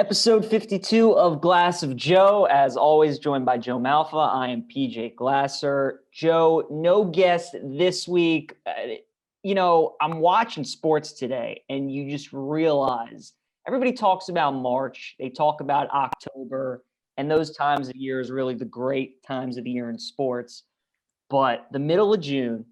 Episode 52 of Glass of Joe, as always, joined by Joe Malfa. I am PJ Glasser. Joe, no guest this week. I'm watching sports today, and you just realize everybody talks about March. They talk about October, and those times of year is really the great times of the year in sports. But the middle of June,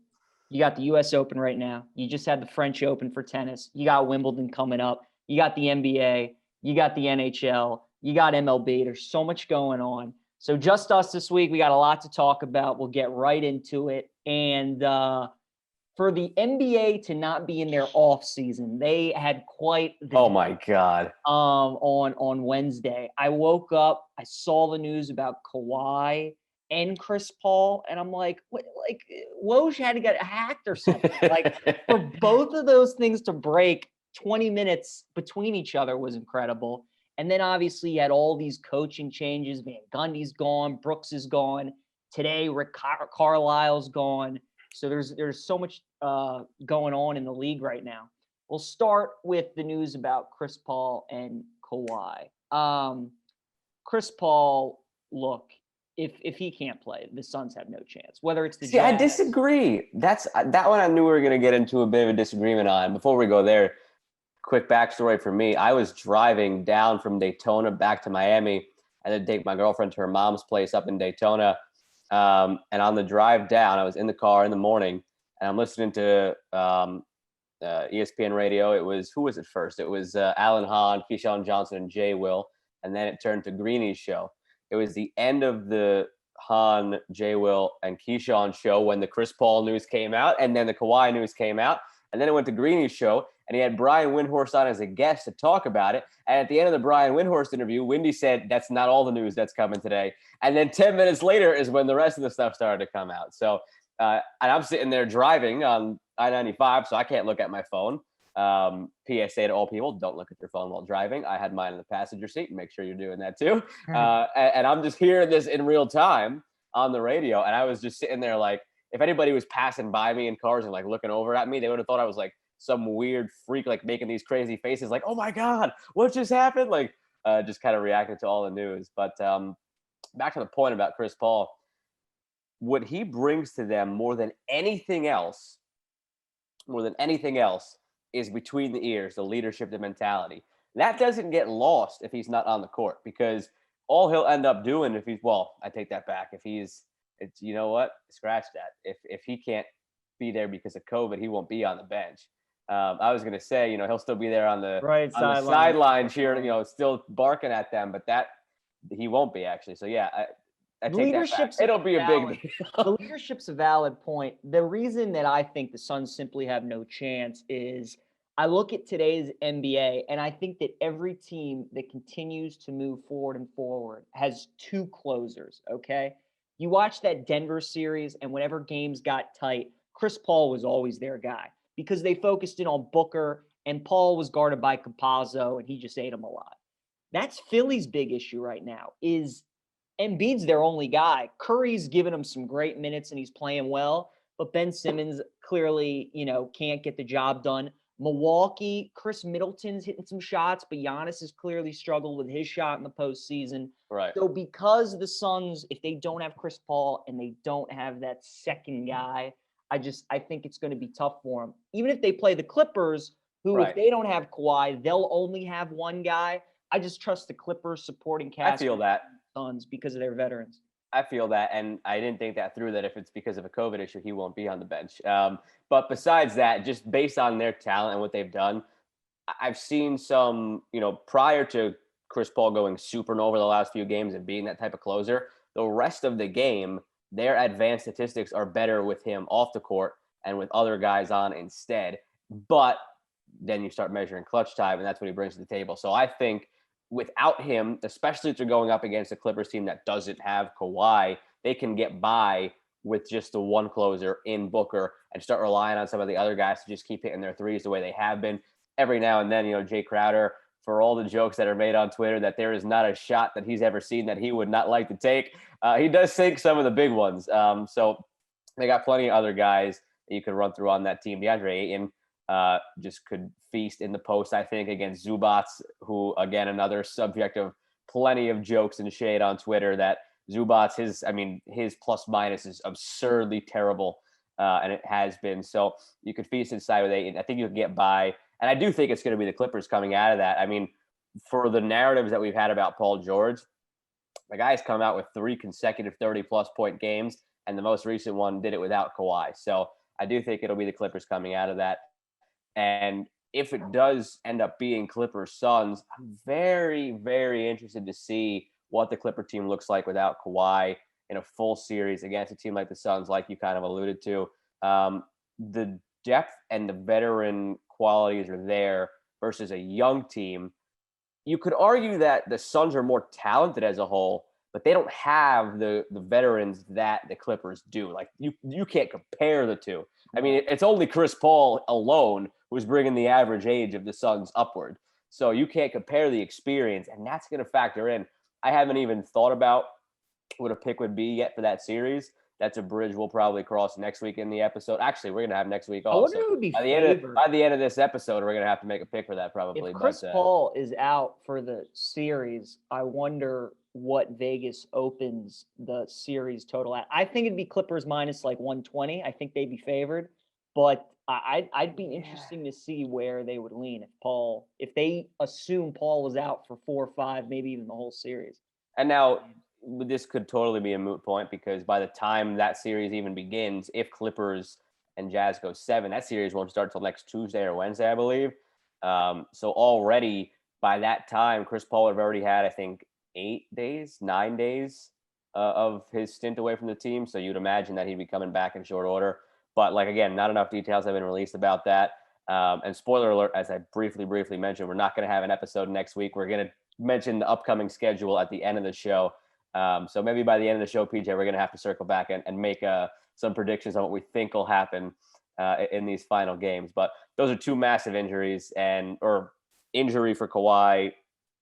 you got the U.S. Open right now. You just had the French Open for tennis. You got Wimbledon coming up. You got the NBA. You got the NHL, you got MLB. There's so much going on. So just us this week. We got a lot to talk about. We'll get right into it. And for the NBA to not be in their off season, they had quite the oh my god. On Wednesday. I woke up, I saw the news about Kawhi and Chris Paul, and I'm like, what? Like Woj had to get hacked or something. Like for both of those things to break 20 minutes between each other was incredible. And then obviously you had all these coaching changes. Van Gundy's gone. Brooks is gone. Today, Rick Carlisle's gone. So there's so much going on in the league right now. We'll start with the news about Chris Paul and Kawhi. Chris Paul, look, if he can't play, the Suns have no chance. Whether it's the Jazz. I disagree. That one I knew we were going to get into a bit of a disagreement on. Before we go there, quick backstory for me. I was driving down from Daytona back to Miami and then take my girlfriend to her mom's place up in Daytona. And on the drive down, I was in the car in the morning and I'm listening to ESPN radio. Who was it first? It was Alan Hahn, Keyshawn Johnson, and Jay Will. And then it turned to Greeny's show. It was the end of the Hahn, Jay Will, and Keyshawn show when the Chris Paul news came out and then the Kawhi news came out. And then it went to Greeny's show, and he had Brian Windhorst on as a guest to talk about it. And at the end of the Brian Windhorst interview, Windy said, that's not all the news that's coming today. And then 10 minutes later is when the rest of the stuff started to come out. So and I'm sitting there driving on I-95, so I can't look at my phone. PSA to all people, don't look at your phone while driving. I had mine in the passenger seat. Make sure you're doing that too. And I'm just hearing this in real time on the radio. And I was just sitting there like, if anybody was passing by me in cars and like looking over at me, they would have thought I was like some weird freak, like making these crazy faces like, oh my God, what just happened? Like just kind of reacting to all the news. But back to the point about Chris Paul, what he brings to them more than anything else is between the ears, the leadership, the mentality. That doesn't get lost if he's not on the court, because all he'll end up doing I take that back. It's you know what? Scratch that. If he can't be there because of COVID, he won't be on the bench. I was gonna say, he'll still be there on the sideline cheering, still barking at them, but that he won't be actually. So yeah, I take that back. It'll be a big deal. The leadership's a valid point. The reason that I think the Suns simply have no chance is I look at today's NBA, and I think that every team that continues to move forward has two closers. Okay. You watch that Denver series, and whenever games got tight, Chris Paul was always their guy because they focused in on Booker, and Paul was guarded by Campazzo, and he just ate him alive. That's Philly's big issue right now is Embiid's their only guy. Curry's giving him some great minutes, and he's playing well, but Ben Simmons clearly, can't get the job done. Milwaukee, Chris Middleton's hitting some shots, but Giannis has clearly struggled with his shot in the postseason. Right. So because the Suns, if they don't have Chris Paul and they don't have that second guy, I think it's going to be tough for them. Even if they play the Clippers, who if they don't have Kawhi, they'll only have one guy. I just trust the Clippers supporting cast. I feel that. Suns because of their veterans. I feel that, and I didn't think that through, that if it's because of a COVID issue, he won't be on the bench. But besides that, just based on their talent and what they've done, I've seen some, prior to Chris Paul going supernova the last few games and being that type of closer, the rest of the game, their advanced statistics are better with him off the court and with other guys on instead. But then you start measuring clutch time, and that's what he brings to the table. So I think without him, especially if they're going up against a Clippers team that doesn't have Kawhi, they can get by with just the one closer in Booker and start relying on some of the other guys to just keep hitting their threes the way they have been. Every now and then, Jay Crowder, for all the jokes that are made on Twitter that there is not a shot that he's ever seen that he would not like to take, he does sink some of the big ones. So they got plenty of other guys that you could run through on that team. DeAndre Ayton, just could feast in the post, I think, against Zubats, who, again, another subject of plenty of jokes and shade on Twitter that Zubats, his plus minus is absurdly terrible, and it has been. So you could feast inside with 8, and I think you could get by. And I do think it's going to be the Clippers coming out of that. I mean, for the narratives that we've had about Paul George, the guy's come out with 3 consecutive 30-plus point games, and the most recent one did it without Kawhi. So I do think it'll be the Clippers coming out of that. And if it does end up being Clippers Suns, I'm very, very interested to see what the Clipper team looks like without Kawhi in a full series against a team like the Suns, like you kind of alluded to. The depth and the veteran qualities are there versus a young team. You could argue that the Suns are more talented as a whole, but they don't have the veterans that the Clippers do. Like you can't compare the two. I mean, it's only Chris Paul alone who's bringing the average age of the Suns upward. So you can't compare the experience, and that's going to factor in. I haven't even thought about what a pick would be yet for that series. That's a bridge we'll probably cross next week in the episode. Actually, we're going to have next week off. I wonder who would be by the end of this episode, we're going to have to make a pick for that probably. If Chris Paul is out for the series, I wonder what Vegas opens the series total at. I think it'd be Clippers minus like 120. I think they'd be favored, but I'd be interesting to see where they would lean if they assume Paul was out for 4 or 5, maybe even the whole series. And now this could totally be a moot point because by the time that series even begins, if Clippers and Jazz go 7, that series won't start till next Tuesday or Wednesday, I believe. So already by that time, Chris Paul would have already had, I think, 9 days of his stint away from the team. So you'd imagine that he'd be coming back in short order. But like, again, not enough details have been released about that. And spoiler alert, as I briefly mentioned, we're not going to have an episode next week. We're going to mention the upcoming schedule at the end of the show. So maybe by the end of the show, PJ, we're going to have to circle back and make some predictions on what we think will happen in these final games. But those are 2 massive injuries or injury for Kawhi,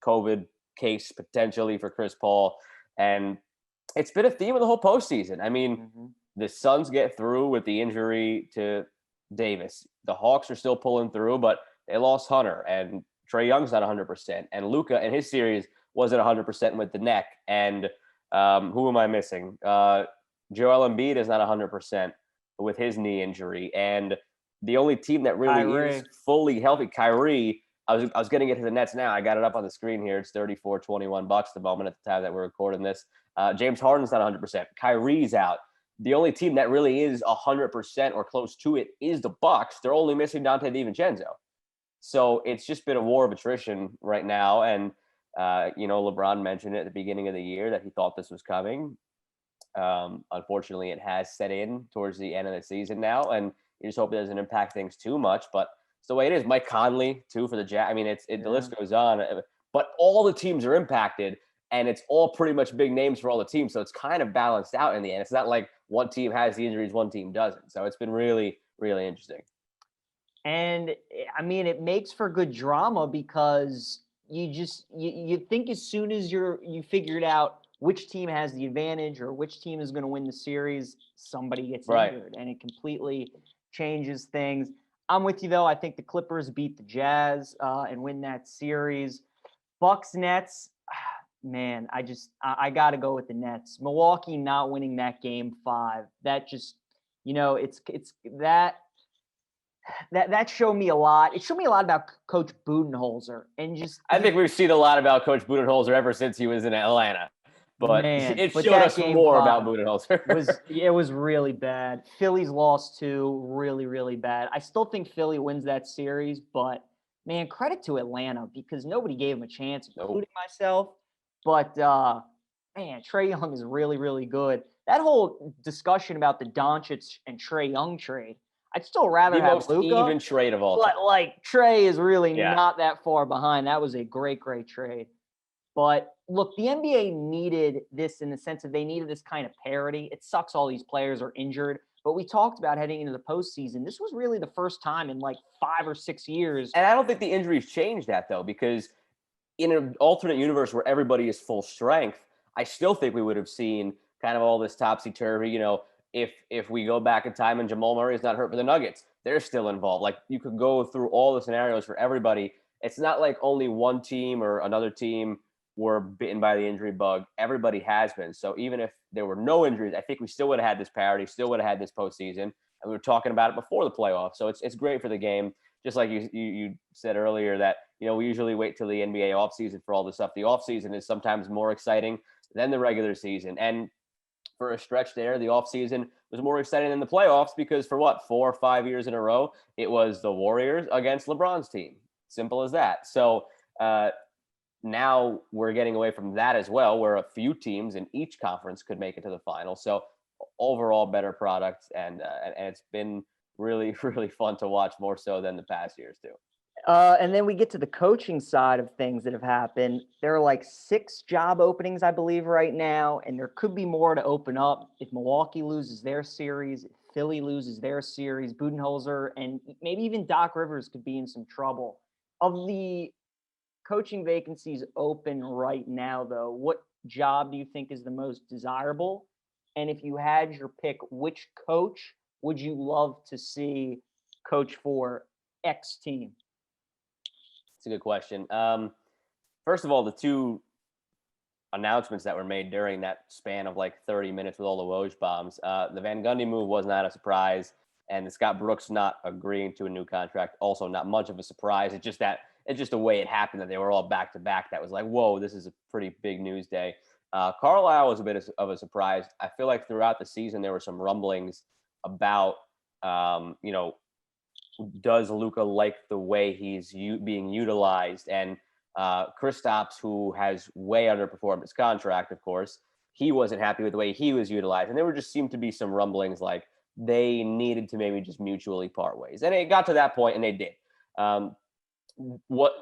COVID case potentially for Chris Paul. And it's been a theme of the whole postseason. I mean, the Suns get through with the injury to Davis. The Hawks are still pulling through, but they lost Hunter, and Trae Young's not 100%. And Luka in his series wasn't 100% with the neck. And who am I missing? Joel Embiid is not 100% with his knee injury. And the only team that really is fully healthy, Kyrie, I was getting it to the Nets now. I got it up on the screen here. It's $34.21 at the moment at the time that we're recording this. James Harden's not 100%. Kyrie's out. The only team that really is 100% or close to it is the Bucks. They're only missing Dante DiVincenzo. So it's just been a war of attrition right now. And, LeBron mentioned it at the beginning of the year that he thought this was coming. Unfortunately, it has set in towards the end of the season now. And you just hope it doesn't impact things too much. But it's the way it is. Mike Conley, too, for the Jazz. I mean, the list goes on. But all the teams are impacted. And it's all pretty much big names for all the teams. So it's kind of balanced out in the end. It's not like one team has the injuries, one team doesn't. So it's been really, really interesting. And I mean, it makes for good drama because you think as soon as you figured out which team has the advantage or which team is going to win the series, somebody gets injured, and it completely changes things. I'm with you though. I think the Clippers beat the Jazz and win that series. Bucks Nets. Man, I got to go with the Nets. Milwaukee not winning that game 5. That just, it's that showed me a lot. It showed me a lot about Coach Budenholzer I think we've seen a lot about Coach Budenholzer ever since he was in Atlanta. But it showed us more about Budenholzer. It was really bad. Philly's lost 2, really, really bad. I still think Philly wins that series, but man, credit to Atlanta because nobody gave him a chance, including myself. But, man, Trae Young is really, really good. That whole discussion about the Doncic and Trae Young trade, I'd still rather have Luka. The most even trade of all time. But, Trae is really not that far behind. That was a great, great trade. But, look, the NBA needed this in the sense that they needed this kind of parity. It sucks all these players are injured. But we talked about heading into the postseason. This was really the first time in 5 or 6 years. And I don't think the injuries changed that, though, because – in an alternate universe where everybody is full strength, I still think we would have seen kind of all this topsy-turvy, if we go back in time and Jamal Murray is not hurt for the Nuggets, they're still involved. Like you could go through all the scenarios for everybody. It's not like only one team or another team were bitten by the injury bug. Everybody has been. So even if there were no injuries, I think we still would have had this parity, still would have had this postseason. And we were talking about it before the playoffs. So it's great for the game. Just like you said earlier that, we usually wait till the NBA offseason for all this stuff. The offseason is sometimes more exciting than the regular season. And for a stretch there, the offseason was more exciting than the playoffs because for 4 or 5 years in a row, it was the Warriors against LeBron's team. Simple as that. So now we're getting away from that as well, where a few teams in each conference could make it to the final. So overall better product, and it's been really, really fun to watch, more so than the past years too. And then we get to the coaching side of things that have happened. There are like 6 job openings, I believe, right now, and there could be more to open up if Milwaukee loses their series, if Philly loses their series, Budenholzer, and maybe even Doc Rivers could be in some trouble. Of the coaching vacancies open right now, though, what job do you think is the most desirable? And if you had your pick, which coach would you love to see coach for X team? It's a good question. First of all, the 2 announcements that were made during that span of like 30 minutes with all the Woj bombs, the Van Gundy move was not a surprise, and the Scott Brooks not agreeing to a new contract, also not much of a surprise. It's just the way it happened that they were all back to back. That was like, whoa, this is a pretty big news day. Carlisle was a bit of a surprise. I feel like throughout the season there were some rumblings about, does Luka like the way he's being utilized? And Kristaps, who has way underperformed his contract, of course, he wasn't happy with the way he was utilized. And there just seemed to be some rumblings like they needed to maybe just mutually part ways. And it got to that point, and they did.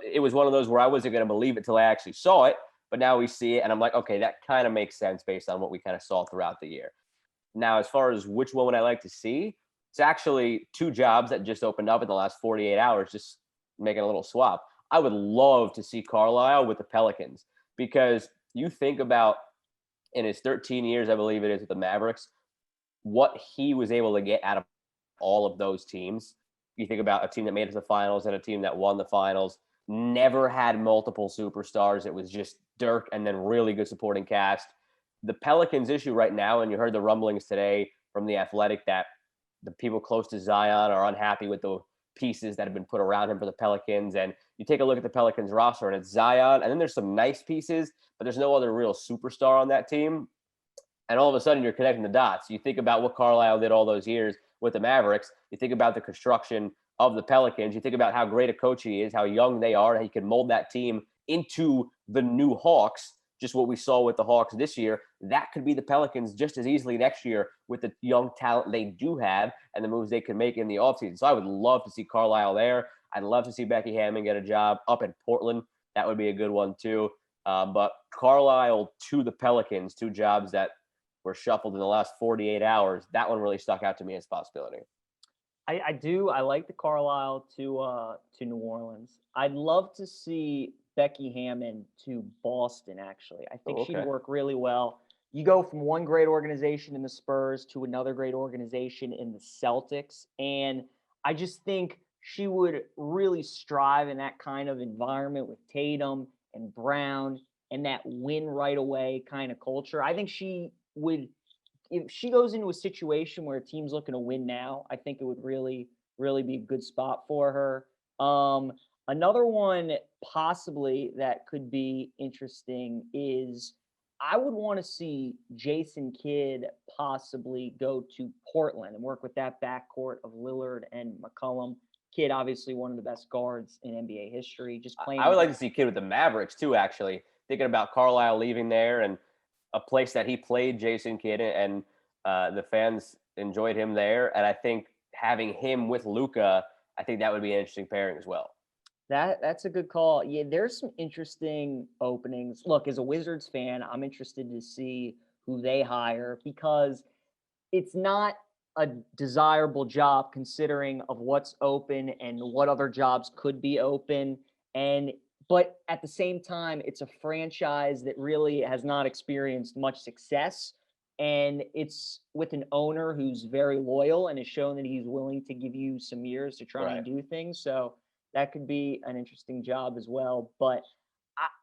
It was one of those where I wasn't going to believe it till I actually saw it, but now we see it, and I'm like, okay, that kind of makes sense based on what we kind of saw throughout the year. Now, as far as which one would I like to see, it's actually 2 jobs that just opened up in the last 48 hours, just making a little swap. I would love to see Carlisle with the Pelicans, because you think about in his 13 years, I believe it is, with the Mavericks, what he was able to get out of all of those teams. You think about a team that made it to the finals and a team that won the finals, never had multiple superstars. It was just Dirk and then really good supporting cast. The Pelicans issue right now, and you heard the rumblings today from The Athletic that the people close to Zion are unhappy with the pieces that have been put around him for the Pelicans. And you take a look at the Pelicans roster, and it's Zion, and then there's some nice pieces, but there's no other real superstar on that team. And all of a sudden, you're connecting the dots. You think about what Carlisle did all those years with the Mavericks. You think about the construction of the Pelicans. You think about how great a coach he is, how young they are, and he can mold that team into the new Hawks. Just what we saw with the Hawks this year, that could be the Pelicans just as easily next year with the young talent they do have and the moves they can make in the offseason. So I would love to see Carlisle there. I'd love to see Becky Hammon get a job up in Portland. That would be a good one too. But Carlisle to the Pelicans, 2 jobs that were shuffled in the last 48 hours. That one really stuck out to me as a possibility. I do. I like the Carlisle to New Orleans. I'd love to see Becky Hammon to Boston, actually. I think she'd work really well. You go from one great organization in the Spurs to another great organization in the Celtics. And I just think she would really strive in that kind of environment with Tatum and Brown and that win right away kind of culture. I think she would, if she goes into a situation where a team's looking to win now, I think it would really, really be a good spot for her. Another one possibly that could be interesting is I would want to see Jason Kidd possibly go to Portland and work with that backcourt of Lillard and McCollum. Kidd, obviously one of the best guards in NBA history. Just playing. I would like to see Kidd with the Mavericks too, actually. Thinking about Carlisle leaving there and a place that he played, Jason Kidd, and the fans enjoyed him there. And I think having him with Luka, I think that would be an interesting pairing as well. That's a good call. Yeah, there's some interesting openings. Look, as a Wizards fan, I'm interested to see who they hire because it's not a desirable job considering of what's open and what other jobs could be open. But at the same time, it's a franchise that really has not experienced much success and it's with an owner who's very loyal and has shown that he's willing to give you some years to try Right. and do things. So that could be an interesting job as well. But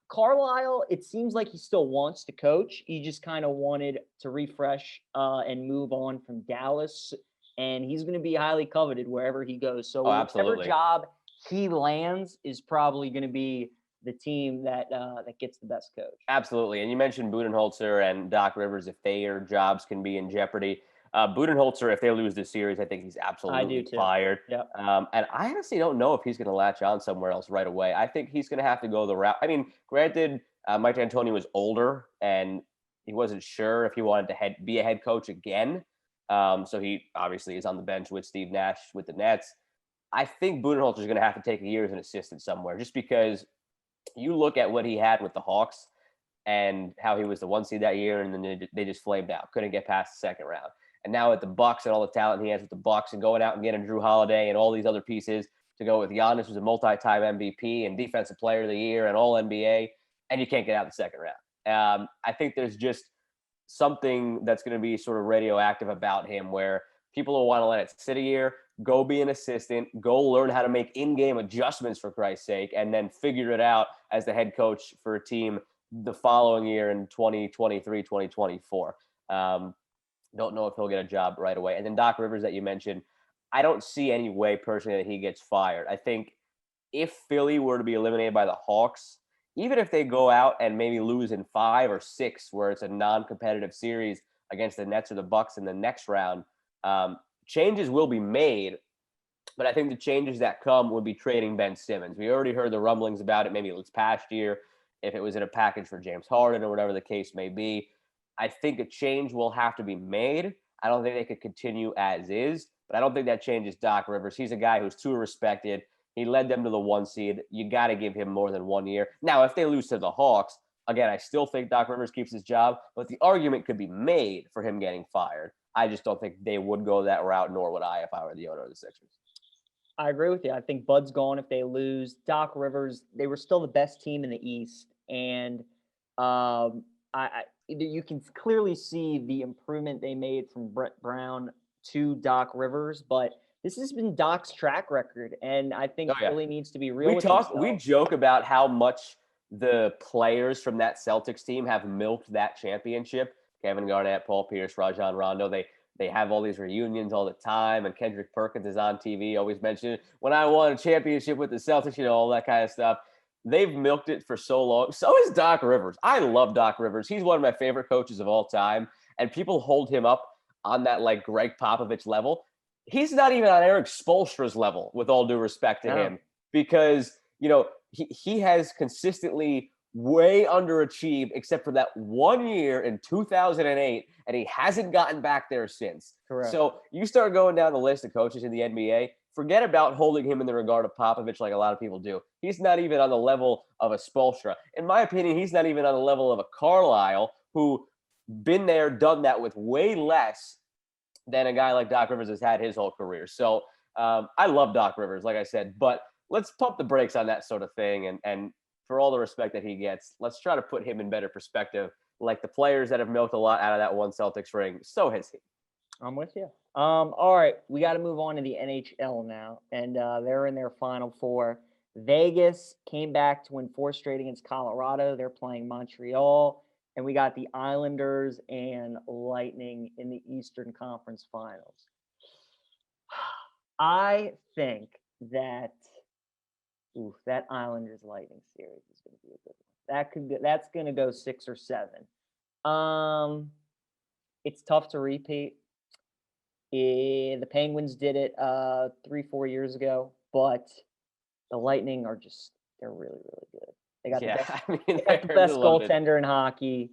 Carlisle, it seems like he still wants to coach. He just kind of wanted to refresh and move on from Dallas, and he's going to be highly coveted wherever he goes. So Oh, whatever absolutely. job he lands is probably going to be the team that that gets the best coach. Absolutely. And you mentioned Budenholzer and Doc Rivers, if their jobs can be in jeopardy. Budenholzer, if they lose this series, I think he's I do absolutely too. fired. Yep. And I honestly don't know if he's going to latch on somewhere else right away. I think he's going to have to go the route. I mean, granted, Mike D'Antoni was older and he wasn't sure if he wanted to be a head coach again. So he obviously is on the bench with Steve Nash with the Nets. I think Budenholzer is going to have to take a year as an assistant somewhere, just because you look at what he had with the Hawks and how he was the 1 seed that year, and then they just flamed out, couldn't get past the second round. And now with the Bucks and all the talent he has with the Bucks, and going out and getting Drew Holiday and all these other pieces to go with Giannis, who's a multi-time MVP and Defensive Player of the Year and All NBA, and you can't get out the second round. I think there's just something that's going to be sort of radioactive about him, where people will want to let it sit a year, go be an assistant, go learn how to make in-game adjustments for Christ's sake, and then figure it out as the head coach for a team the following year in 2023, 2024. Don't know if he'll get a job right away. And then Doc Rivers that you mentioned, I don't see any way personally that he gets fired. I think if Philly were to be eliminated by the Hawks, even if they go out and maybe lose in 5 or 6, where it's a non-competitive series against the Nets or the Bucks in the next round, changes will be made. But I think the changes that come would be trading Ben Simmons. We already heard the rumblings about it. Maybe it was past year, if it was in a package for James Harden or whatever the case may be. I think a change will have to be made. I don't think they could continue as is, but I don't think that changes Doc Rivers. He's a guy who's too respected. He led them to the 1 seed. You got to give him more than 1 year. Now, if they lose to the Hawks, again, I still think Doc Rivers keeps his job, but the argument could be made for him getting fired. I just don't think they would go that route, nor would I if I were the owner of the Sixers. I agree with you. I think Bud's gone if they lose. Doc Rivers, they were still the best team in the East, and you can clearly see the improvement they made from Brett Brown to Doc Rivers, but this has been Doc's track record, and I think Philly needs to be real with themselves. We joke about how much the players from that Celtics team have milked that championship. Kevin Garnett, Paul Pierce, Rajon Rondo, they have all these reunions all the time, and Kendrick Perkins is on TV always mentioning, when I won a championship with the Celtics, all that kind of stuff. They've milked it for so long. So is Doc Rivers. I love Doc Rivers. He's one of my favorite coaches of all time, and people hold him up on that like Greg Popovich level. He's not even on Eric Spoelstra's level, with all due respect to him, because he has consistently way underachieved, except for that 1 year in 2008, and he hasn't gotten back there since. Correct. So you start going down the list of coaches in the NBA, forget about holding him in the regard of Popovich like a lot of people do. He's not even on the level of a Spoelstra. In my opinion, he's not even on the level of a Carlisle, who been there, done that with way less than a guy like Doc Rivers has had his whole career. So I love Doc Rivers, like I said, but let's pump the brakes on that sort of thing. And for all the respect that he gets, let's try to put him in better perspective. Like the players that have milked a lot out of that one Celtics ring, so has he. I'm with you. All right, we got to move on to the NHL now, and they're in their Final Four. Vegas came back to win 4 straight against Colorado. They're playing Montreal, and we got the Islanders and Lightning in the Eastern Conference Finals. I think that that Islanders Lightning series is going to be a good one. That's going to go 6 or 7. It's tough to repeat. The Penguins did it 3-4 years ago, but the Lightning are they're really, really good. They got the best goaltender in hockey.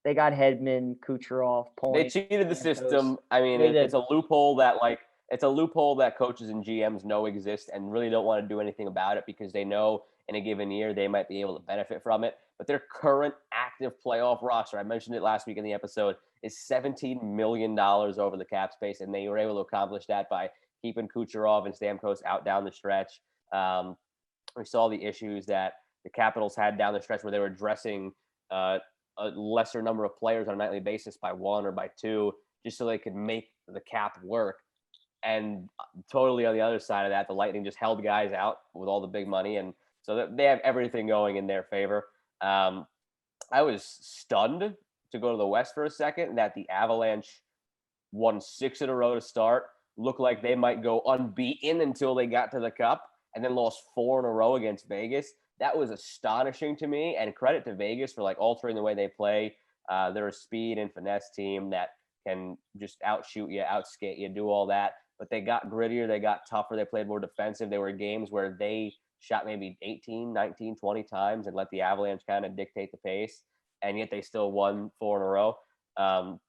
They got Hedman, Kucherov, Point. They cheated the system. I mean, it's a loophole that coaches and GMs know exists and really don't want to do anything about it, because they know in a given year they might be able to benefit from it. But their current active playoff roster, I mentioned it last week in the episode, is $17 million over the cap space, and they were able to accomplish that by keeping Kucherov and Stamkos out down the stretch. We saw the issues that the Capitals had down the stretch where they were dressing a lesser number of players on a nightly basis by one or by two, just so they could make the cap work. And totally on the other side of that, the Lightning just held guys out with all the big money, and so they have everything going in their favor. I was stunned to go to the West for a second that the Avalanche won 6 in a row to start, looked like they might go unbeaten until they got to the Cup, and then lost 4 in a row against Vegas. That was astonishing to me, and credit to Vegas for like altering the way they play. They're a speed and finesse team that can just outshoot you, outskate you, do all that. But they got grittier, they got tougher, they played more defensive. There were games where they shot maybe 18, 19, 20 times and let the Avalanche kind of dictate the pace, and yet they still won 4 in a row.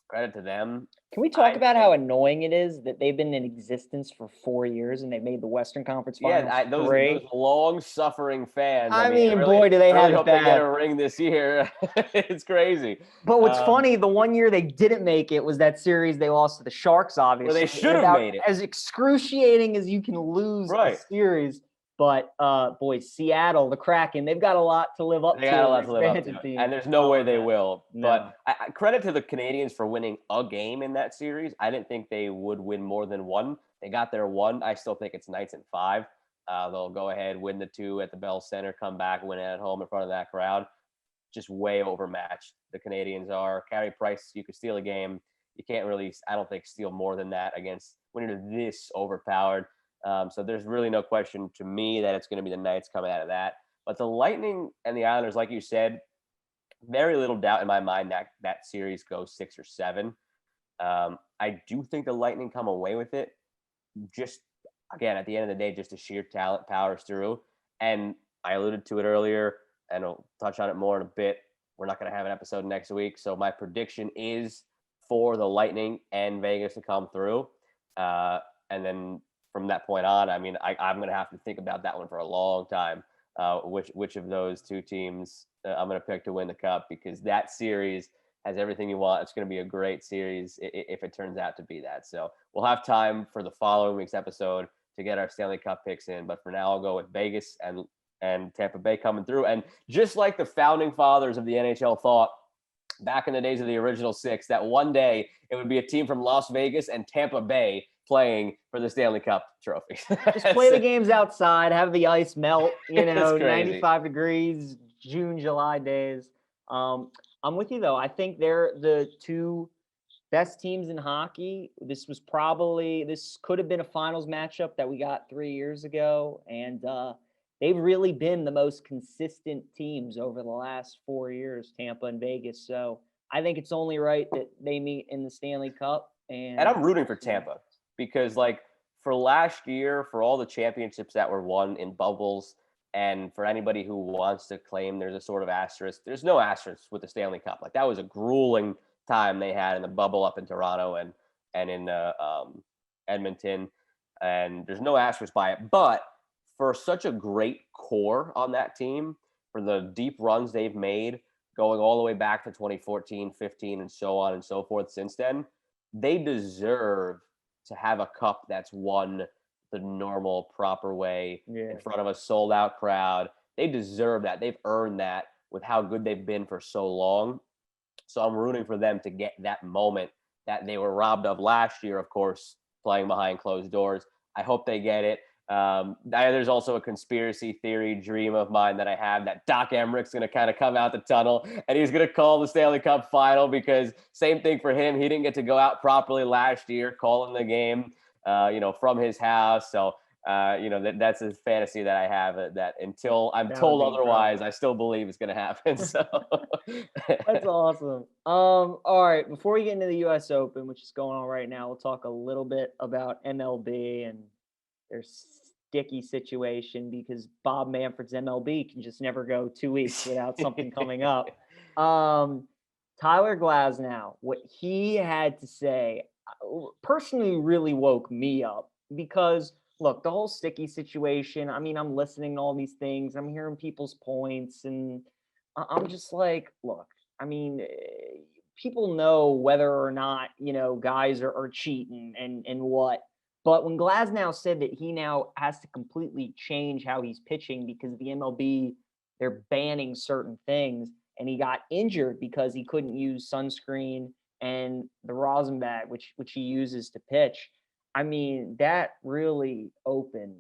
Credit to them. Can we talk about how annoying it is that they've been in existence for 4 years and they've made the Western Conference Finals? Yeah, those long-suffering fans. I mean, really, boy, do they have hope bad. They get a ring this year. It's crazy. But what's funny, the one year they didn't make it was that series they lost to the Sharks, obviously. Well, they should have made it. As excruciating as you can lose a series. But, boys, Seattle, the Kraken, they've got a lot to live up to. They got a lot to live up to. And there's no way they will. No. But credit to the Canadians for winning a game in that series. I didn't think they would win more than one. They got their one. I still think it's Knights in 5. They'll go ahead, win the 2 at the Bell Center, come back, win it at home in front of that crowd. Just way overmatched. The Canadians are. Carey Price, you could steal a game. You can't really, I don't think, steal more than that against when you're this overpowered. So there's really no question to me that it's going to be the Knights coming out of that. But the Lightning and the Islanders, like you said, very little doubt in my mind that that series goes 6 or 7. I do think the Lightning come away with it. Just, again, at the end of the day, just a sheer talent powers through. And I alluded to it earlier, and I'll touch on it more in a bit. We're not going to have an episode next week. So my prediction is for the Lightning and Vegas to come through. And then from that point on, I mean, I'm going to have to think about that one for a long time. Which of those two teams I'm going to pick to win the Cup, because that series has everything you want. It's going to be a great series if it turns out to be that. So we'll have time for the following week's episode to get our Stanley Cup picks in. But for now, I'll go with Vegas and Tampa Bay coming through. And just like the founding fathers of the NHL thought back in the days of the original 6, that one day it would be a team from Las Vegas and Tampa Bay playing for the Stanley Cup trophy. Just play the games outside, have the ice melt, 95 degrees, June, July days. I'm with you, though. I think they're the 2 best teams in hockey. This could have been a finals matchup that we got 3 years ago. And they've really been the most consistent teams over the last 4 years, Tampa and Vegas. So I think it's only right that they meet in the Stanley Cup. And I'm rooting for Tampa. Because, like, for last year, for all the championships that were won in bubbles, and for anybody who wants to claim there's a sort of asterisk, there's no asterisk with the Stanley Cup. Like, that was a grueling time they had in the bubble up in Toronto and in Edmonton, and there's no asterisk by it. But for such a great core on that team, for the deep runs they've made, going all the way back to 2014, 15, and so on and so forth since then, they deserve to have a cup that's won the normal, proper way in front of a sold-out crowd. They deserve that. They've earned that with how good they've been for so long. So I'm rooting for them to get that moment that they were robbed of last year, of course, playing behind closed doors. I hope they get it. There's also a conspiracy theory dream of mine that I have that Doc Emmerich's going to kind of come out the tunnel and he's going to call the Stanley Cup Final, because same thing for him. He didn't get to go out properly last year, calling the game, from his house. So, that's a fantasy that I have, that until I'm told otherwise, I still believe it's going to happen. So that's awesome. All right. Before we get into the U.S. Open, which is going on right now, we'll talk a little bit about MLB and their sticky situation, because Bob Manfred's MLB can just never go 2 weeks without something coming up. Tyler Glasnow, what he had to say personally really woke me up, because look, the whole sticky situation, I mean, I'm listening to all these things, I'm hearing people's points, and I'm just like, look, I mean, people know whether or not, guys are cheating and what. But when Glasnow said that he now has to completely change how he's pitching because the MLB, they're banning certain things, and he got injured because he couldn't use sunscreen and the rosin bag, which he uses to pitch. I mean, that really opened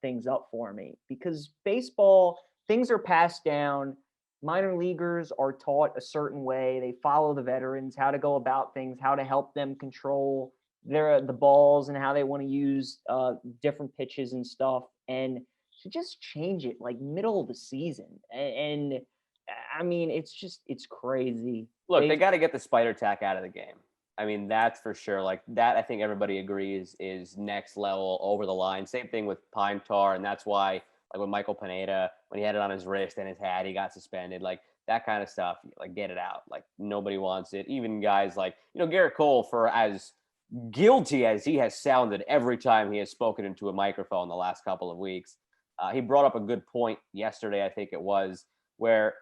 things up for me because baseball, things are passed down. Minor leaguers are taught a certain way. They follow the veterans, how to go about things, how to help them control the balls and how they want to use different pitches and stuff. And to just change it like middle of the season, and I mean, it's crazy. Look, they got to get the spider tack out of the game. I mean, that's for sure. Like that, I think everybody agrees is next level over the line. Same thing with pine tar, and that's why, like with Michael Pineda, when he had it on his wrist and his hat, he got suspended. Like that kind of stuff. Like get it out. Like nobody wants it. Even guys like Garrett Cole, for as guilty as he has sounded every time he has spoken into a microphone the last couple of weeks, he brought up a good point yesterday. I think it was where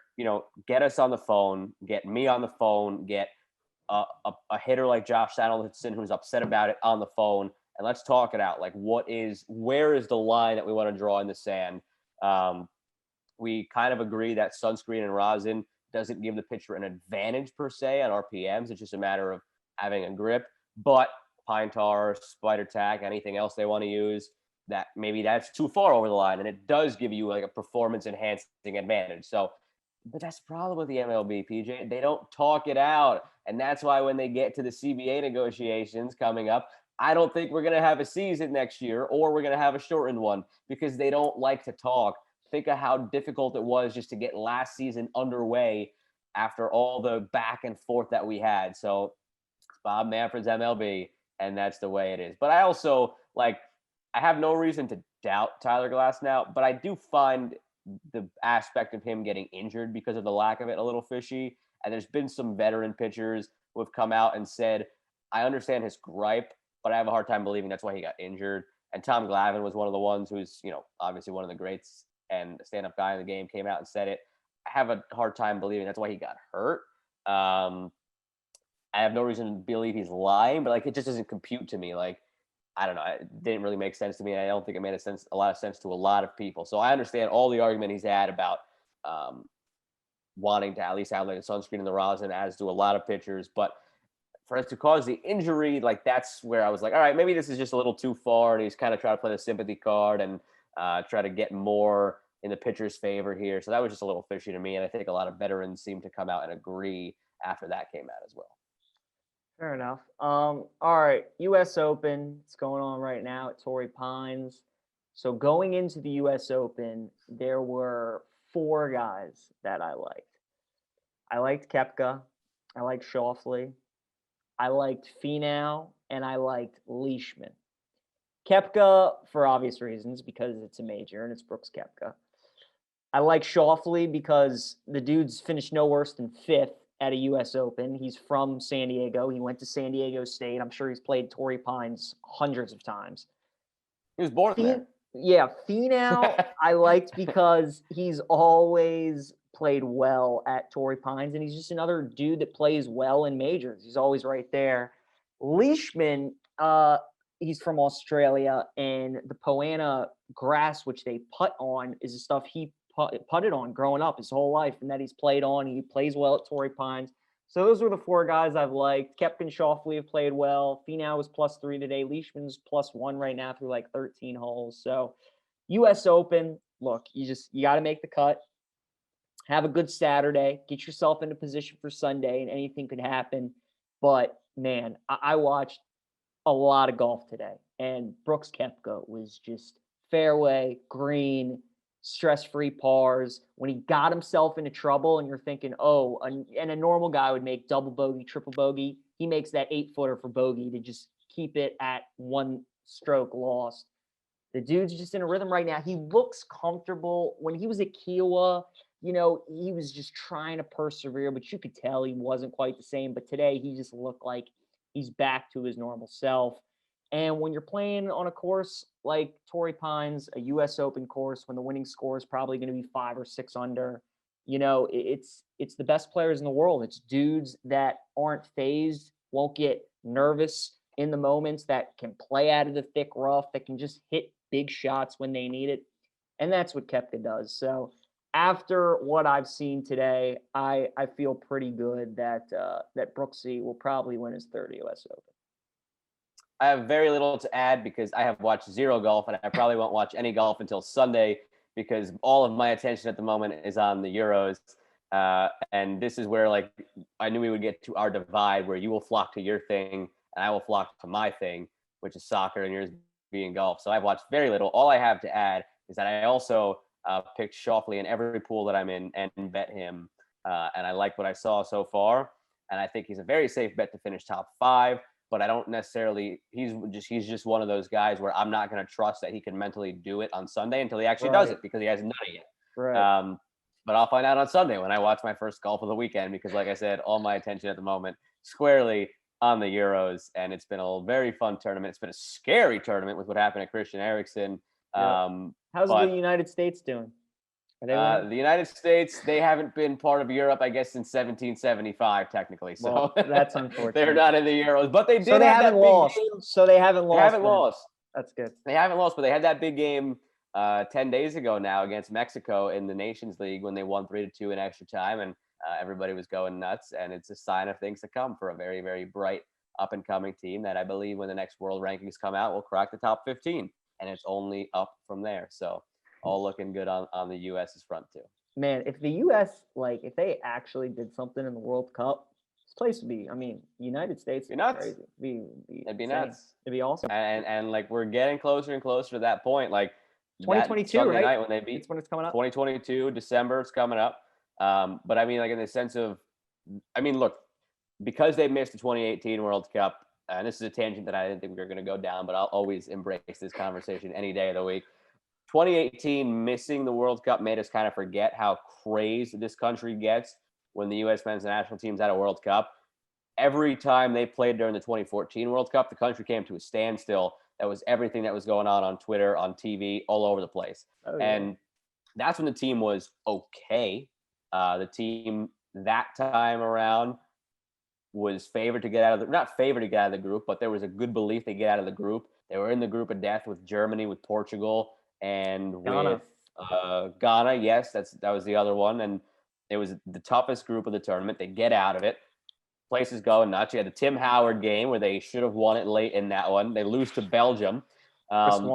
get us on the phone, get me on the phone, get a hitter like Josh Donaldson who's upset about it on the phone, and let's talk it out. Like, where is the line that we want to draw in the sand? We kind of agree that sunscreen and rosin doesn't give the pitcher an advantage per se on RPMs. It's just a matter of having a grip. But pine tar, spider tack, anything else they want to use, that maybe that's too far over the line, and it does give you like a performance enhancing advantage. So, but that's the problem with the MLB, PJ. They don't talk it out. And that's why when they get to the CBA negotiations coming up, I don't think we're going to have a season next year, or we're going to have a shortened one, because they don't like to talk. Think of how difficult it was just to get last season underway after all the back and forth that we had. So it's Bob Manfred's MLB, and that's the way it is. But I also, I have no reason to doubt Tyler Glass now, but I do find the aspect of him getting injured because of the lack of it a little fishy. And there's been some veteran pitchers who have come out and said, I understand his gripe, but I have a hard time believing that's why he got injured. And Tom Glavine was one of the ones who's, obviously one of the greats and a stand-up guy in the game, came out and said it. I have a hard time believing that's why he got hurt. I have no reason to believe he's lying, but it just doesn't compute to me. I don't know. It didn't really make sense to me. I don't think it made a lot of sense to a lot of people. So I understand all the argument he's had about wanting to at least have the sunscreen and the rosin, as do a lot of pitchers. But for it to cause the injury, that's where I was like, all right, maybe this is just a little too far. And he's kind of trying to play the sympathy card and try to get more in the pitcher's favor here. So that was just a little fishy to me. And I think a lot of veterans seem to come out and agree after that came out as well. Fair enough. All right, U.S. Open. It's going on right now at Torrey Pines. So going into the U.S. Open, there were 4 guys that I liked. I liked Koepka. I liked Schauffele. I liked Finau, and I liked Leishman. Koepka, for obvious reasons, because it's a major and it's Brooks Koepka. I like Schauffele because the dude's finished no worse than 5th at a U.S. Open. He's from San Diego. He went to San Diego State. I'm sure he's played Torrey Pines hundreds of times. He was born there. Yeah, Finau I liked because he's always played well at Torrey Pines, and he's just another dude that plays well in majors. He's always right there. Leishman, he's from Australia, and the Poana grass, which they putt on, is the stuff he putted on growing up his whole life, and that he's played on. He plays well at Torrey Pines. So those were the 4 guys I've liked. Koepka and Schauffele have played well. Finau was +3 today. Leishman's +1 right now through 13 holes. So U.S. Open, look, you got to make the cut. Have a good Saturday. Get yourself into position for Sunday, and anything could happen. But, man, I watched a lot of golf today, and Brooks Koepka was just fairway, green, stress-free pars. When he got himself into trouble and you're thinking, and a normal guy would make double bogey, triple bogey, he makes that 8-footer for bogey to just keep it at 1 stroke lost. The dude's just in a rhythm right now. He looks comfortable. When he was at Kiowa, he was just trying to persevere, but you could tell he wasn't quite the same. But today he just looked like he's back to his normal self. And when you're playing on a course like Torrey Pines, a U.S. Open course, when the winning score is probably going to be 5 or 6 under, it's the best players in the world. It's dudes that aren't phased, won't get nervous in the moments, that can play out of the thick rough, that can just hit big shots when they need it. And that's what Koepka does. So after what I've seen today, I feel pretty good that that Brooksy will probably win his third U.S. Open. I have very little to add because I have watched zero golf, and I probably won't watch any golf until Sunday because all of my attention at the moment is on the Euros. And this is where, like, I knew we would get to our divide where you will flock to your thing and I will flock to my thing, which is soccer, and yours being golf. So I've watched very little. All I have to add is that I also picked Schauffele in every pool that I'm in and bet him. And I like what I saw so far. And I think he's a very safe bet to finish top 5. But I don't necessarily. He's just one of those guys where I'm not going to trust that he can mentally do it on Sunday until he actually does it, because he hasn't done it yet. Right. But I'll find out on Sunday when I watch my first golf of the weekend, because, like I said, all my attention at the moment squarely on the Euros, and it's been a very fun tournament. It's been a scary tournament with what happened to Christian Eriksen. How's the United States doing? The United States, they haven't been part of Europe, I guess, since 1775, technically. So that's unfortunate. They're not in the Euros, but they did. So they haven't lost. So they haven't lost. They haven't lost. That's good. They haven't lost, but they had that big game 10 days ago now against Mexico in the Nations League when they won 3-2 in extra time, and everybody was going nuts. And it's a sign of things to come for a very, very bright up and coming team that I believe when the next world rankings come out will crack the top 15, and it's only up from there. So all looking good on the U.S.'s front too. Man, if the U.S. if they actually did something in the World Cup, this place would be. I mean, United States would be nuts. Crazy. It'd be nuts. It'd be awesome. And like we're getting closer and closer to that point. Like 2022, Sunday right? night when they beat. It's when it's coming up. 2022 December, it's coming up. But I mean, like in the sense of, I mean, look, because they missed the 2018 World Cup, and this is a tangent that I didn't think we were going to go down, but I'll always embrace this conversation any day of the week. 2018 missing the World Cup made us kind of forget how crazed this country gets when the U.S. men's national team's at a World Cup. Every time they played during the 2014 World Cup, the country came to a standstill. That was everything that was going on Twitter, on TV, all over the place. Oh, yeah. And that's when the team was okay. The team that time around was favored to get out of not favored to get out of the group, but there was a good belief they get out of the group. They were in the group of death with Germany, with Portugal, and Ghana. With Ghana. Yes, that was the other one. And it was the toughest group of the tournament. They get out of it. Place is going nuts. You had the Tim Howard game where they should have won it late in that one. They lose to Belgium. And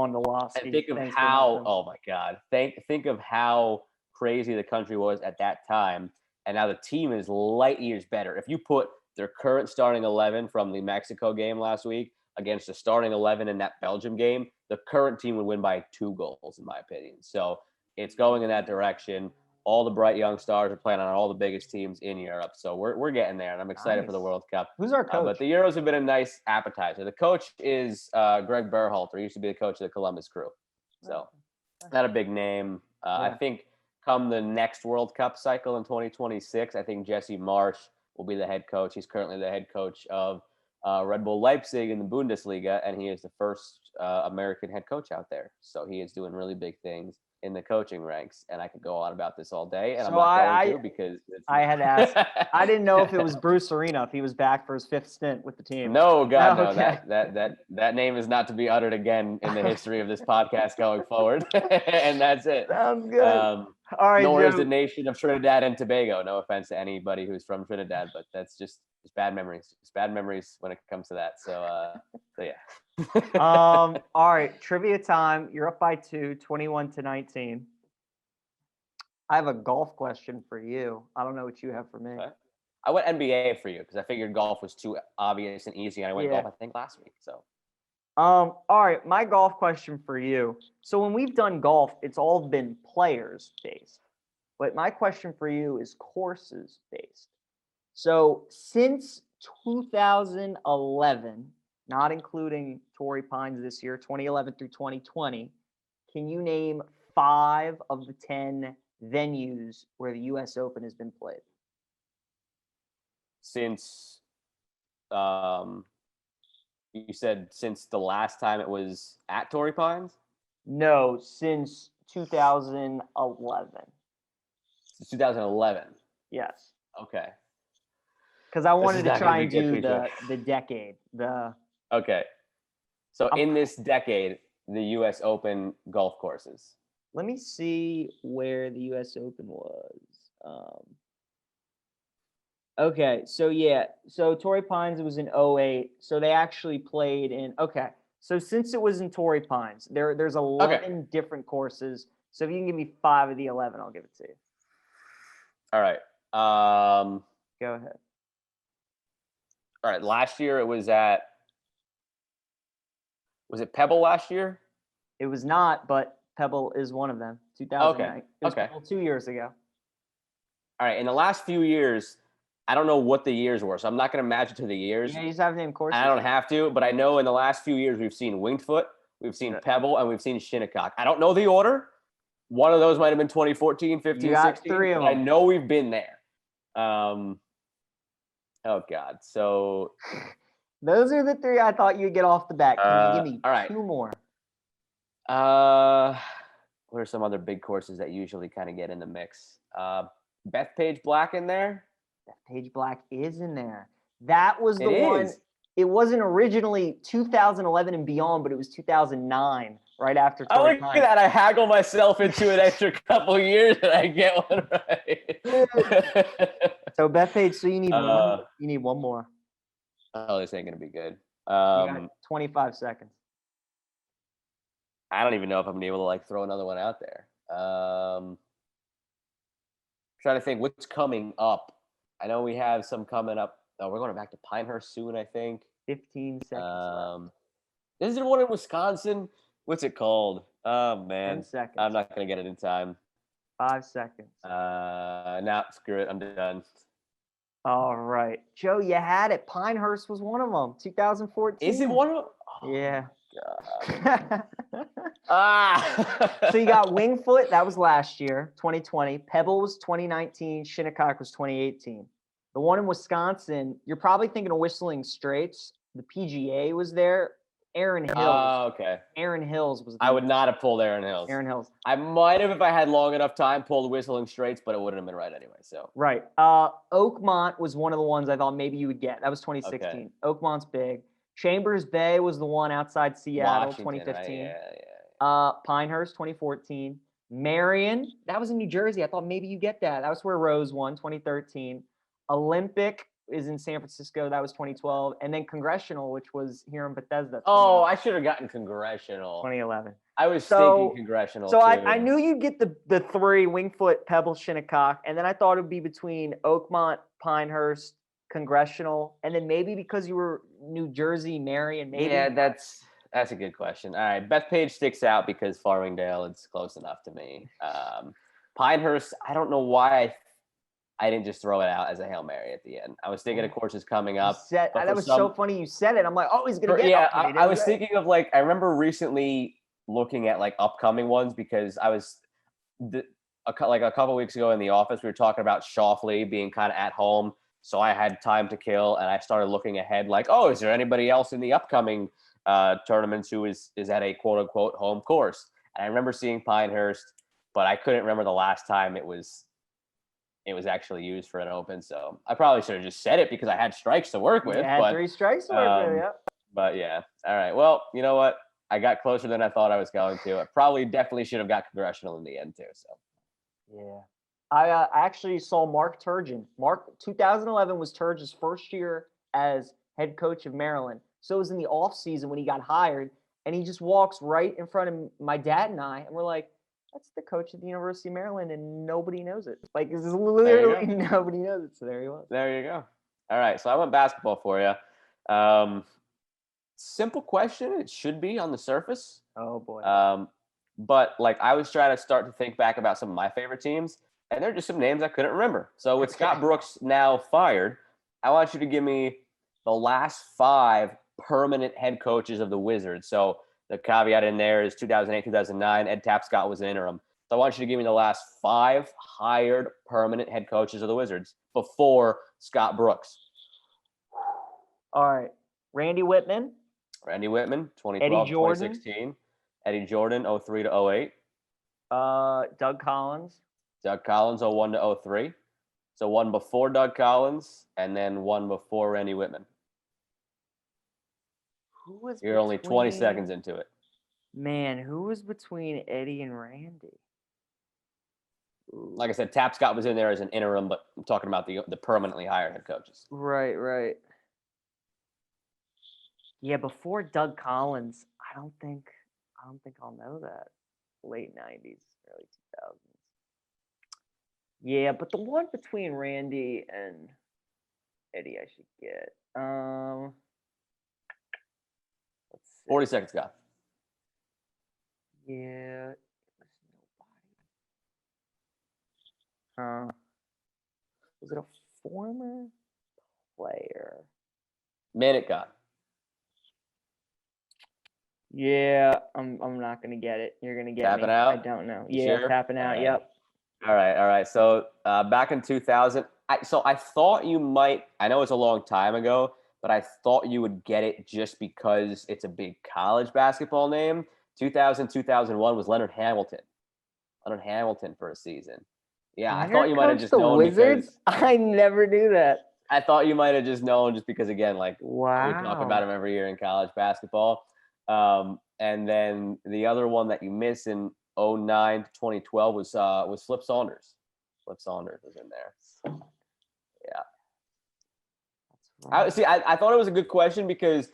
think of how, oh my God, think of how crazy the country was at that time. And now the team is light years better. If you put their current starting 11 from the Mexico game last week against the starting 11 in that Belgium game, the current team would win by 2 goals, in my opinion. So it's going in that direction. All the bright young stars are playing on all the biggest teams in Europe. So we're getting there, and I'm excited for the World Cup. Who's our coach? But the Euros have been a nice appetizer. The coach is Greg Berhalter. He used to be the coach of the Columbus Crew. So not a big name. I think come the next World Cup cycle in 2026, I think Jesse Marsch will be the head coach. He's currently the head coach of Red Bull Leipzig in the Bundesliga, and he is the first American head coach out there. So he is doing really big things in the coaching ranks, and I could go on about this all day, and so I'm not going to because I had asked. I didn't know if it was Bruce Arena, if he was back for his 5th stint with the team. No, God, no. Okay. That name is not to be uttered again in the history of this podcast going forward, and that's it. Sounds good. All right, nor is the nation of Trinidad and Tobago. No offense to anybody who's from Trinidad, but that's just bad memories. Just bad memories when it comes to that. So yeah. All right, trivia time. You're up by 2, 21-19. I have a golf question for you. I don't know what you have for me. Okay. I went NBA for you because I figured golf was too obvious and easy, and I went golf, I think, last week. So all right, my golf question for you. So when we've done golf, it's all been players based. But my question for you is courses based. So since 2011, not including Torrey Pines this year, 2011 through 2020, can you name 5 of the 10 venues where the U.S. Open has been played? Since, you said since the last time it was at Torrey Pines? No, since 2011. Since 2011? Yes. Okay. Because I wanted to try and do the decade. Okay. So in this decade, the U.S. Open golf courses. Let me see where the U.S. Open was. Okay, so Torrey Pines was in '08. So they actually played in. Okay, so since it was in Torrey Pines, there's 11 different courses. So if you can give me 5 of the 11, I'll give it to you. All right. Go ahead. All right. Last year it was at. Was it Pebble last year? It was not, but Pebble is one of them. 2009. Okay. It was Okay. Pebble 2 years ago. All right. In the last few years, I don't know what the years were, so I'm not going to match it to the years. Yeah, you just have to name courses. I don't have to, but I know in the last few years we've seen Winged Foot, we've seen Pebble, and we've seen Shinnecock. I don't know the order. One of those might have been 2014, 15, You got 16. 3 of but I them. know we've been there. Oh God. So Those are the 3 I thought you'd get off the bat. Can you give me all right. 2 more? What are some other big courses that usually kind of get in the mix? Bethpage Black in there. Bethpage Black is in there. That was the one. Is. It wasn't originally 2011 and beyond, but it was 2009, right after Oh, Torrey look Pines. at that. I haggle myself into an extra couple years and I get one right. So Bethpage, so you need one. You need one more. Oh, this ain't gonna be good. You got 25 seconds. I don't even know if I'm gonna be able to like throw another one out there. Trying to think what's coming up. I know we have some coming up. Oh, we're going back to Pinehurst soon, I think. 15 seconds left. Is there one in Wisconsin? What's it called? Oh man, 10 seconds. I'm not gonna get it in time. 5 seconds. Nah, screw it. I'm done. All right, Joe, you had it. Pinehurst was one of them. 2014. Is it one of them? Oh, yeah. Ah. So you got Wingfoot, that was last year, 2020. Pebble was 2019. Shinnecock was 2018. The one in Wisconsin, you're probably thinking of Whistling Straits. The PGA was there. Aaron Hills. Oh, okay. Aaron Hills was. I would not have pulled Aaron Hills. Aaron Hills. I might have if I had long enough time pulled Whistling Straits, but it wouldn't have been right anyway. So right. Oakmont was one of the ones I thought maybe you would get. That was 2016. Okay. Oakmont's big. Chambers Bay was the one outside Seattle, Washington, 2015. Right? Yeah. Pinehurst, 2014. Marion, that was in New Jersey. I thought maybe you get that. That was where Rose won, 2013. Olympic is in San Francisco. That was 2012. And then Congressional, which was here in Bethesda. Oh, I should have gotten Congressional. 2011. I was thinking Congressional. So too. I knew you'd get the 3, Wingfoot, Pebble, Shinnecock. And then I thought it would be between Oakmont, Pinehurst, Congressional. And then maybe because you were New Jersey, Marion, maybe. Yeah, that's a good question. All right. Bethpage sticks out because Farmingdale is close enough to me. Pinehurst, I don't know why I didn't just throw it out as a Hail Mary at the end. I was thinking of courses coming up. That was so funny you said it. I'm like, oh, he's going to get Yeah, I was thinking of like, I remember recently looking at like upcoming ones because I was a couple of weeks ago in the office, we were talking about Shoffley being kind of at home. So I had time to kill and I started looking ahead like, oh, is there anybody else in the upcoming tournaments who is at a quote unquote home course? And I remember seeing Pinehurst, but I couldn't remember the last time it was actually used for an open. So I probably should have just said it because I had strikes to work with. Yeah, 3 strikes to work with, yeah. But yeah. All right. Well, you know what? I got closer than I thought I was going to. I definitely should have got Congressional in the end too. So yeah. I actually saw Mark Turgeon. 2011 was Turgeon's first year as head coach of Maryland. So it was in the off season when he got hired, and he just walks right in front of my dad and I, and we're like, that's the coach at the University of Maryland, and nobody knows it. Like, this is literally nobody knows it. So there he was. There you go. All right. So I went basketball for you. Simple question. It should be on the surface. Oh, boy. But like I was trying to start to think back about some of my favorite teams, and there are just some names I couldn't remember. So with Scott Brooks now fired, I want you to give me the last 5 permanent head coaches of the Wizards. So the caveat in there is 2008, 2009. Ed Tapscott was an interim. So I want you to give me the last 5 hired permanent head coaches of the Wizards before Scott Brooks. All right. Randy Whitman, 2012, Eddie Jordan, 2016. Eddie Jordan, 03 to 08. Doug Collins, 01 to 03. So one before Doug Collins and then one before Randy Whitman. You're only 20 seconds into it. Man, who was between Eddie and Randy? Like I said, Tapscott was in there as an interim, but I'm talking about the permanently hired head coaches. Right. Yeah, before Doug Collins, I don't think I'll know that. Late 90s, early 2000s. Yeah, but the one between Randy and Eddie I should get. Let's see. 40 seconds, Scott. Yeah, it was nobody. Was it a former player? Minute, God. Yeah, I'm not gonna get it. You're gonna get Tapping me. out? I don't know. You Yeah, sure? tapping out. All right. Yep. All right. So back in 2000, I thought you might. I know it's a long time ago, but I thought you would get it just because it's a big college basketball name. 2000, 2001 was Leonard Hamilton. Leonard Hamilton for a season. Yeah, I thought you might have just the known Wizards. because I never knew that. I thought you might have just known just because again, like Wow. we talk about him every year in college basketball. And then the other one that you missed in 09 to 2012 was Flip Saunders. Flip Saunders was in there. Yeah. That's right. I thought it was a good question because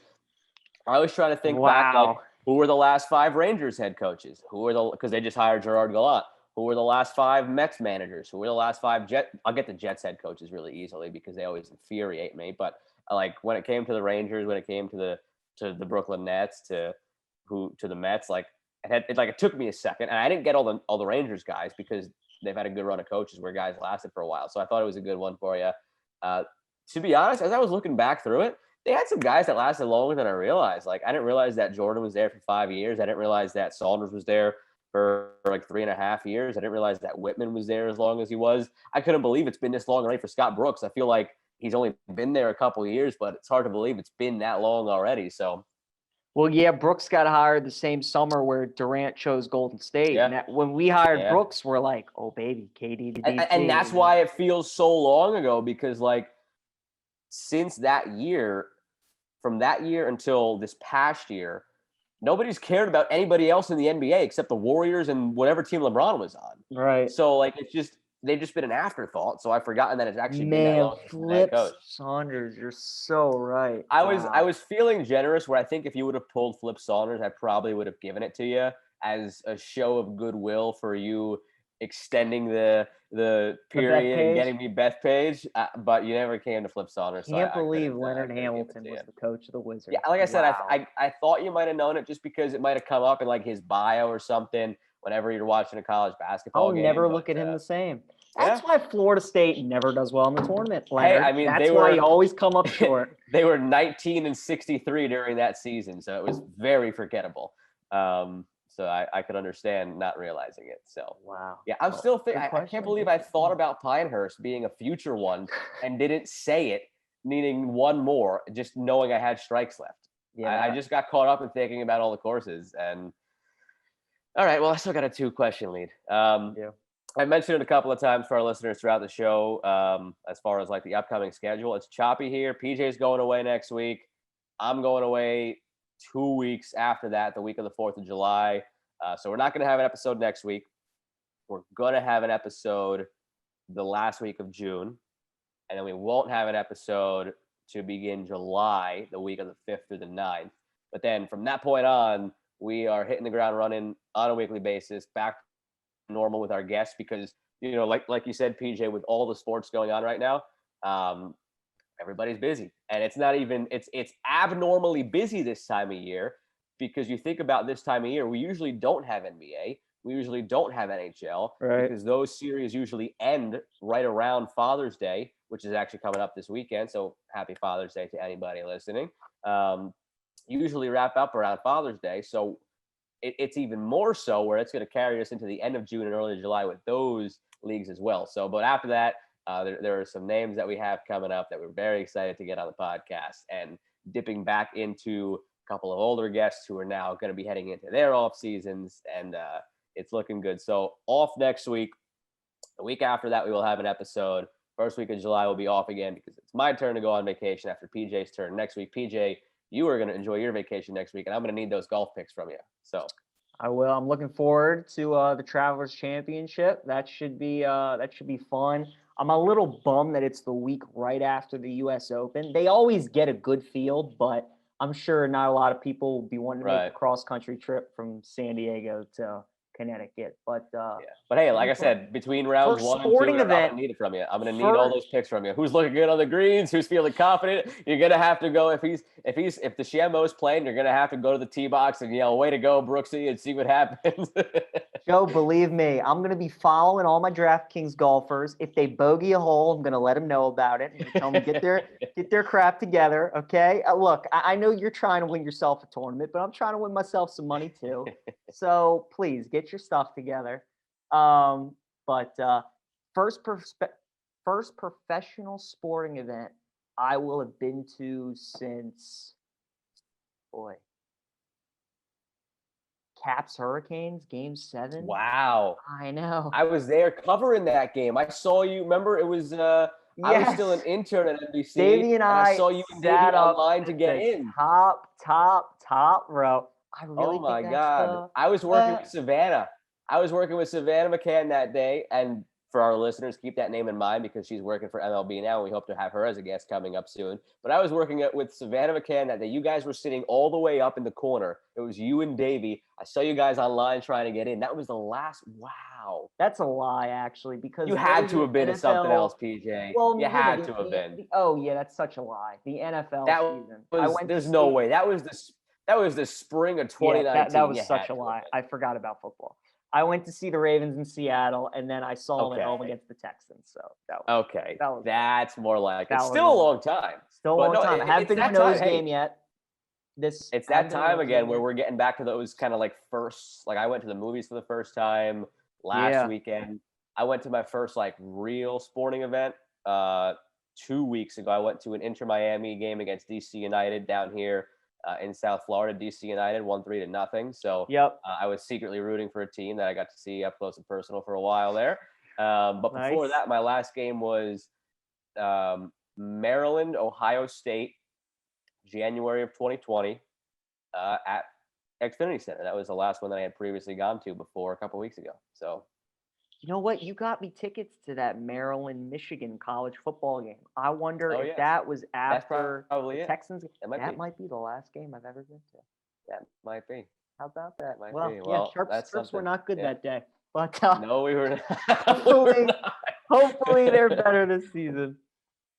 I was trying to think back, like, who were the last 5 Rangers head coaches? Because they just hired Gerard Gallant. Who were the last 5 Mets managers? Who were the last 5 I'll get the Jets head coaches really easily because they always infuriate me. But like when it came to the Rangers, when it came to the Brooklyn Nets, to the Mets, like it took me a second, and I didn't get all the Rangers guys because they've had a good run of coaches where guys lasted for a while. So I thought it was a good one for you. To be honest, as I was looking back through it, they had some guys that lasted longer than I realized. Like I didn't realize that Jordan was there for 5 years. I didn't realize that Saunders was there for like 3.5 years. I didn't realize that Whitman was there as long as he was. I couldn't believe it's been this long already for Scott Brooks. I feel like he's only been there a couple of years, but it's hard to believe it's been that long already. So, well, yeah, Brooks got hired the same summer where Durant chose Golden State. yeah. And when we hired Brooks, we're like, oh baby, KD to DC. And that's why it feels so long ago because like since that year, from that year until this past year, nobody's cared about anybody else in the NBA except the Warriors and whatever team LeBron was on. Right. So like they've just been an afterthought. So I've forgotten that it's actually been that long since the head coach. Saunders, you're so right. I was feeling generous where I think if you would have pulled Flip Saunders, I probably would have given it to you as a show of goodwill for you extending the period and getting me Beth Page, but you never came to Flip Saunders. Can't believe Leonard Hamilton was the coach of the Wizards. Yeah, like I said, I thought you might have known it just because it might have come up in like his bio or something whenever you're watching a college basketball game. I'll never look at him the same. That's why Florida State never does well in the tournament, Leonard. Hey, I mean, that's why you always come up short. They were 19-63 during that season, so it was very forgettable. So I could understand not realizing it. So wow. Yeah, I'm still thinking. I can't believe I thought about Pinehurst being a future one and didn't say it, needing one more, just knowing I had strikes left. Yeah, I just got caught up in thinking about all the courses. And all right, well, I still got a 2-question lead. I mentioned it a couple of times for our listeners throughout the show. As far as like the upcoming schedule, it's choppy here. PJ's going away next week. I'm going away 2 weeks after that, the week of the 4th of July. So we're not going to have an episode next week. We're going to have an episode the last week of June. And then we won't have an episode to begin July, the week of the 5th through the 9th. But then from that point on, we are hitting the ground running on a weekly basis, back to normal with our guests because, you know, like you said, PJ, with all the sports going on right now, everybody's busy. And it's not even, it's abnormally busy this time of year because you think about this time of year, we usually don't have NBA. We usually don't have NHL because those series usually end right around Father's Day, which is actually coming up this weekend. So happy Father's Day to anybody listening. Usually wrap up around Father's Day. So it's even more so where it's going to carry us into the end of June and early July with those leagues as well. So, but after that, there are some names that we have coming up that we're very excited to get on the podcast and dipping back into a couple of older guests who are now going to be heading into their off seasons, and it's looking good. So off next week. The week after that, we will have an episode. First week of July will be off again because it's my turn to go on vacation after PJ's turn next week. PJ, you are going to enjoy your vacation next week, and I'm going to need those golf picks from you. So I will. I'm looking forward to the Travelers Championship. That should be fun. I'm a little bummed that it's the week right after the U.S. Open. They always get a good field, but I'm sure not a lot of people will be wanting to make the Right. cross country trip from San Diego to Connecticut. But Yeah. But hey, like looking I for said, between rounds first 1 and 2, sporting I'm event. gonna need it from you. I'm gonna need all First, those picks from you. Who's looking good on the greens? Who's feeling confident? You're gonna have to go if the Shammo's playing. You're gonna have to go to the tee box and yell, "Way to go, Brooksy!" and see what happens. Joe, believe me, I'm going to be following all my DraftKings golfers. If they bogey a hole, I'm going to let them know about it. And tell them get their crap together, okay? Look, I know you're trying to win yourself a tournament, but I'm trying to win myself some money too. So please get your stuff together. But first professional sporting event I will have been to since, boy, Caps Hurricanes Game 7. Wow. I know. I was there covering that game. I saw you. Remember, it was I was still an Yes. intern at NBC, Davey and I I saw you and Davey sat up online to at get the in. top row. I Oh really think my that's God. I was working with Savannah. I was working with Savannah McCann that day. And for our listeners, keep that name in mind because she's working for MLB now. And we hope to have her as a guest coming up soon. But I was working with Savannah McCann that day. You guys were sitting all the way up in the corner. It was you and Davey. I saw you guys online trying to get in. That was the last. Wow. That's a lie, actually, because You there had was to an have been to something NFL. else, PJ. Well, You yeah, had to have been. oh yeah, that's such a lie. The NFL That season. I was. went to There's no see. way. That was the spring of Yeah, 2019. that was You such had a to have lie. been. I forgot about football. I went to see the Ravens in Seattle, and then I saw them at home Okay. against the Texans. So Okay, that was that's more like that it's was still a long time. still a But long no, time. I haven't it's been to a that time. nose game Hey, yet. it's Haven't that been to a time nose again game where yet. we're getting back to those kind of like first. Like I went to the movies for the first time last Yeah. weekend. I went to my first like real sporting event 2 weeks ago. I went to an Inter Miami game against DC United down here in South Florida. DC United won 3-0. So Yep. I was secretly rooting for a team that I got to see up close and personal for a while there. But before Nice. that, my last game was Maryland, Ohio State, January of 2020 at Xfinity Center. That was the last one that I had previously gone to before a couple weeks ago. So You know what? You got me tickets to that Maryland Michigan college football game. I wonder Oh, if yes. that was That's after probably the it. Texans. That Might be the last game I've ever been to. That might be. How about that? That might Well, be. yeah, Well, that's Sharps were something. not good Yeah. that day, but No, we were not. hopefully, hopefully they're better this season.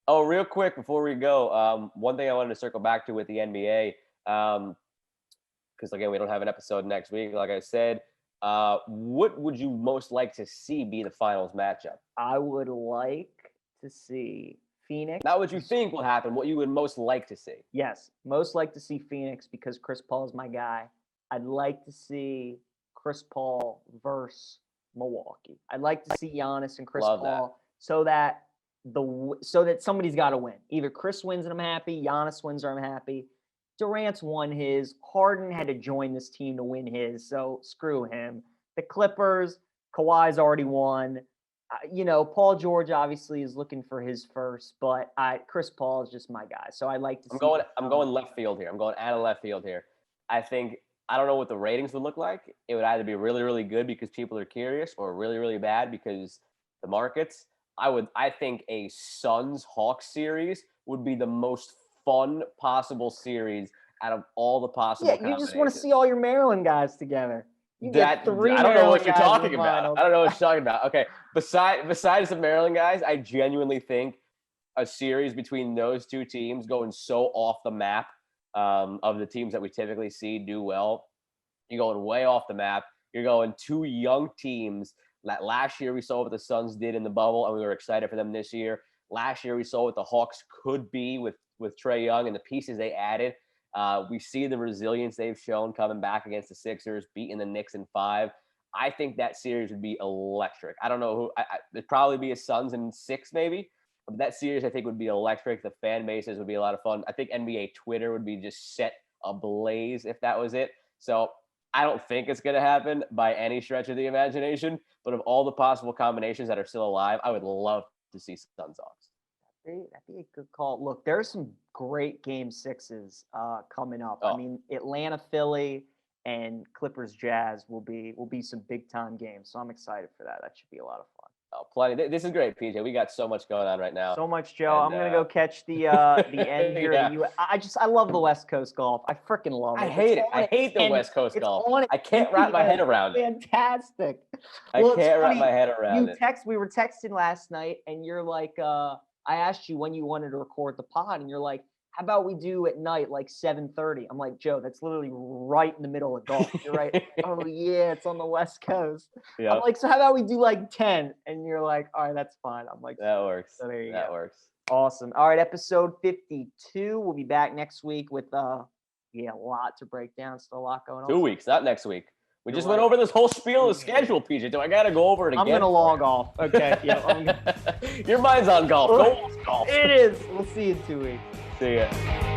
Oh, real quick before we go, one thing I wanted to circle back to with the NBA, because again we don't have an episode next week. Like I said, what would you most like to see be the finals matchup? I would like to see Phoenix. Not what you think will happen. What you would most like to see. Yes, most like to see Phoenix because Chris Paul is my guy. I'd like to see Chris Paul versus Milwaukee. I'd like to see Giannis and Chris Love Paul so that somebody's got to win. Either Chris wins and I'm happy, Giannis wins or I'm happy. Durant's won his. Harden had to join this team to win his, so screw him. The Clippers, Kawhi's already won. Paul George obviously is looking for his first, but Chris Paul is just my guy. So I like to see. I'm going left field here. I'm going out of left field here. I don't know what the ratings would look like. It would either be really, really good because people are curious, or really, really bad because the markets. I think a Suns Hawks series would be the most fun possible series out of all the possible. Yeah, you just want to see all your Maryland guys together. I don't know what you're talking about. I don't know what you're talking about. Okay, besides the Maryland guys, I genuinely think a series between those two teams going so off the map of the teams that we typically see do well. You're going way off the map. You're going two young teams that last year we saw what the Suns did in the bubble, and we were excited for them this year. Last year we saw what the Hawks could be with Trae Young and the pieces they added. We see the resilience they've shown coming back against the Sixers, beating the Knicks in 5. I think that series would be electric. I don't know who. It'd probably be a Suns in 6, maybe. But that series, I think, would be electric. The fan bases would be a lot of fun. I think NBA Twitter would be just set ablaze if that was it. So I don't think it's going to happen by any stretch of the imagination. But of all the possible combinations that are still alive, I would love to see Suns Hawks. That'd be a good call. Look, there's some great game 6s coming up. Oh. I mean, Atlanta, Philly, and Clippers Jazz will be some big time games. So I'm excited for that. That should be a lot of fun. Oh, plenty. This is great, PJ. We got so much going on right now. So much, Joe. I'm gonna go catch the end here. Yeah. I love the West Coast golf. I freaking love it. I hate it. I hate the West Coast golf. I can't wrap my head around it. Fantastic. I can't wrap my head around it. We were texting last night, and you're like, I asked you when you wanted to record the pod, and you're like, how about we do at night, like 7:30? I'm like, Joe, that's literally right in the middle of golf. You're right. Oh, yeah, it's on the West Coast. Yep. I'm like, so how about we do like 10? And you're like, all right, that's fine. I'm like, that works. So there you that go. Works. Awesome. All right, episode 52. We'll be back next week with, a lot to break down. Still a lot going on. 2 weeks, not next week. We just went over this whole spiel of the schedule, PJ. Do I got to go over it again? I'm going to log off. Okay. Your mind's on golf. Go golf. It is. We'll see you in 2 weeks. See ya.